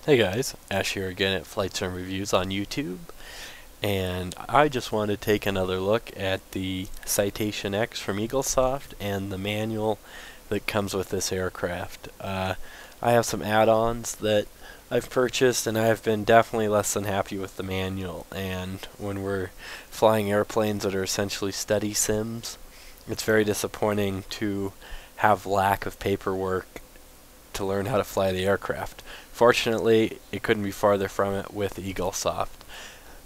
Hey guys, Ash here again at Flights and Reviews on YouTube, and I just want to take another look at the Citation X from Eaglesoft and the manual that comes with this aircraft. I have some add-ons that I've purchased, and I've been definitely less than happy with the manual, and when we're flying airplanes that are essentially study sims, it's very disappointing to have lack of paperwork to learn how to fly the aircraft. Fortunately, it couldn't be farther from it with Eaglesoft.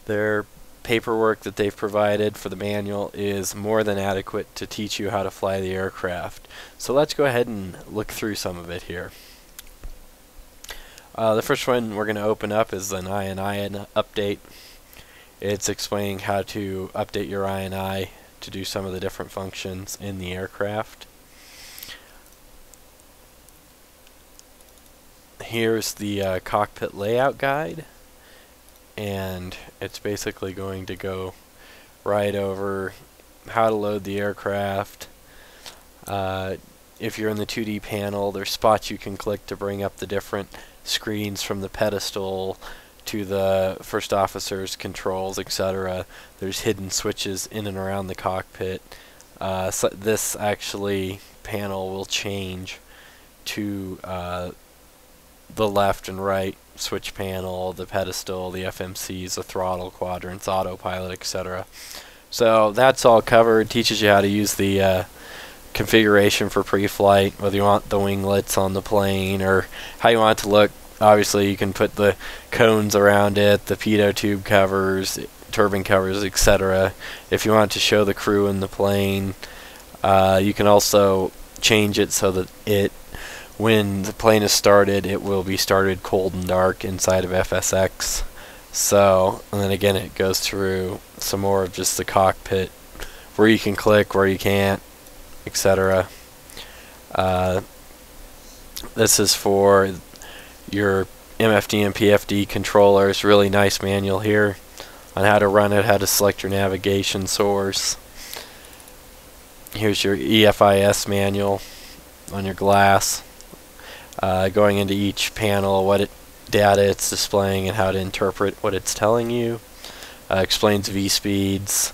Their paperwork that they've provided for the manual is more than adequate to teach you how to fly the aircraft. So let's go ahead and look through some of it here. The first one we're going to open up is an INI update. It's explaining how to update your INI to do some of the different functions in the aircraft. Here's the cockpit layout guide, and it's basically going to go right over how to load the aircraft. If you're in the 2D panel, there's spots you can click to bring up the different screens from the pedestal to the first officer's controls, etc. There's hidden switches in and around the cockpit. So this actually panel will change to the left and right switch panel, the pedestal, the FMCs, the throttle quadrants, autopilot, etc. So that's all covered. Teaches you how to use the configuration for pre-flight, whether you want the winglets on the plane or how you want it to look. Obviously you can put the cones around it, the pitot tube covers, turbine covers, etc. If you want to show the crew in the plane, you can also change it so that when the plane is started, it will be started cold and dark inside of FSX. So, and then again it goes through some more of just the cockpit, where you can click, where you can't, etc. This is for your MFD and PFD controllers. Really nice manual here on how to run it, how to select your navigation source. Here's your EFIS manual on your glass. Going into each panel, what data it's displaying and how to interpret what it's telling you. Explains V-speeds,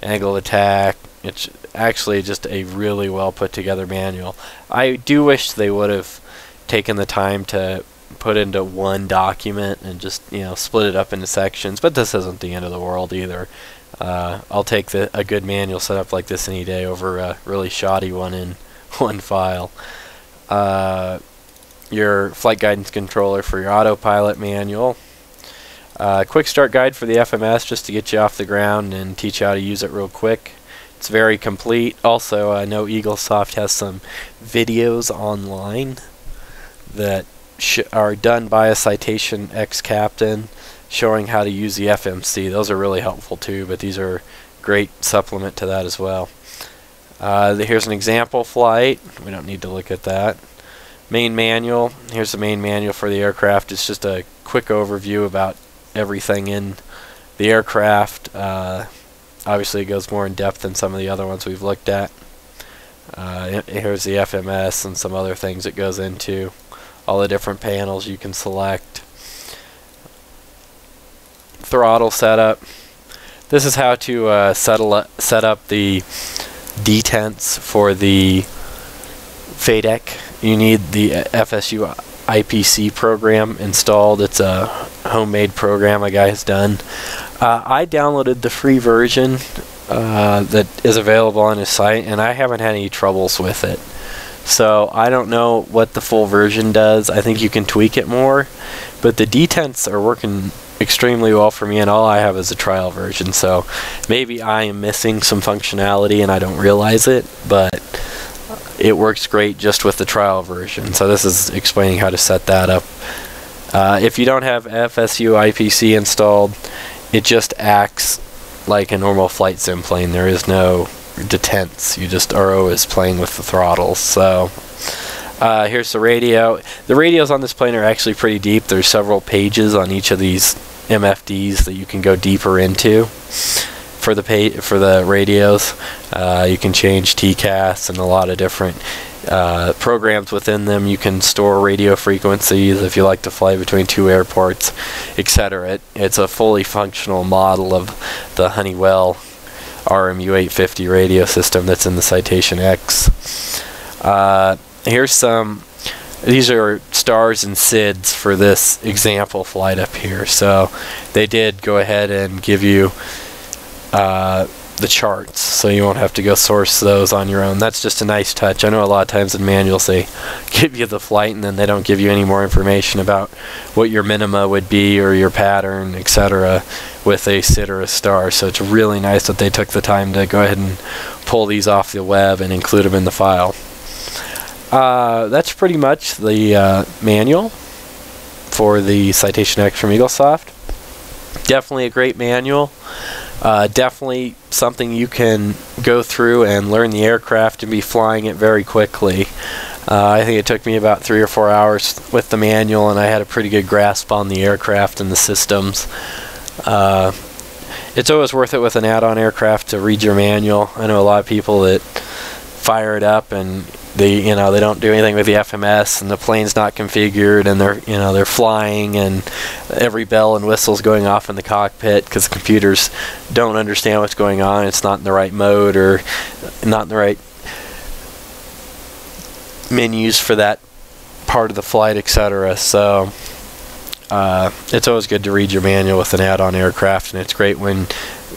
angle of attack. It's actually just a really well put together manual. I do wish they would have taken the time to put into one document and just split it up into sections, but this isn't the end of the world either. I'll take a good manual set up like this any day over a really shoddy one in one file. Your flight guidance controller for your autopilot manual. Quick start guide for the FMS, just to get you off the ground and teach you how to use it real quick. It's very complete. Also, I know Eaglesoft has some videos online that are done by a Citation X captain showing how to use the FMC. Those are really helpful too, but these are great supplement to that as well. Here's an example flight. We don't need to look at that. Main manual. Here's the main manual for the aircraft. It's just a quick overview about everything in the aircraft. Obviously it goes more in depth than some of the other ones we've looked at. Here's the FMS and some other things it goes into. All the different panels you can select. Throttle setup. This is how to set up the detents for the FADEC. You need the FSU IPC program installed. It's a homemade program a guy has done. I downloaded the free version that is available on his site, and I haven't had any troubles with it. So I don't know what the full version does. I think you can tweak it more, but the detents are working extremely well for me, and all I have is a trial version. So maybe I am missing some functionality and I don't realize it, but it works great just with the trial version. So this is explaining how to set that up. If you don't have FSU IPC installed, it just acts like a normal flight sim plane. There is no detents. You just are always playing with the throttles. So here's the radio. The radios on this plane are actually pretty deep. There's several pages on each of these MFDs that you can go deeper into. For the radios, you can change TCAS and a lot of different programs within them. You can store radio frequencies if you like to fly between 2 airports, etc. It's a fully functional model of the Honeywell RMU850 radio system that's in the Citation X. These are stars and SIDs for this example flight up here. So they did go ahead and give you the charts, so you won't have to go source those on your own. That's just a nice touch. I know a lot of times in manuals they give you the flight and then they don't give you any more information about what your minima would be or your pattern, etc. with a SID or a star. So it's really nice that they took the time to go ahead and pull these off the web and include them in the file. That's pretty much the manual for the Citation X from Eaglesoft. Definitely a great manual. Definitely something you can go through and learn the aircraft and be flying it very quickly. I think it took me about 3 or 4 hours with the manual, and I had a pretty good grasp on the aircraft and the systems. It's always worth it with an add-on aircraft to read your manual. I know a lot of people that fire it up and they don't do anything with the FMS, and the plane's not configured, and they're flying, and every bell and whistle's going off in the cockpit because the computers don't understand what's going on. It's not in the right mode or not in the right menus for that part of the flight, etc. So it's always good to read your manual with an add-on aircraft, and it's great when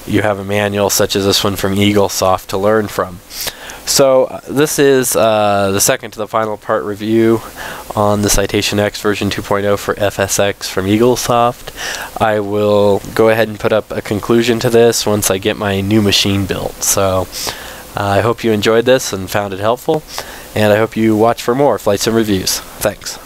you have a manual such as this one from Eaglesoft to learn from. So this is the second to the final part review on the Citation X version 2.0 for FSX from Eaglesoft. I will go ahead and put up a conclusion to this once I get my new machine built. So I hope you enjoyed this and found it helpful, and I hope you watch for more flights and reviews. Thanks.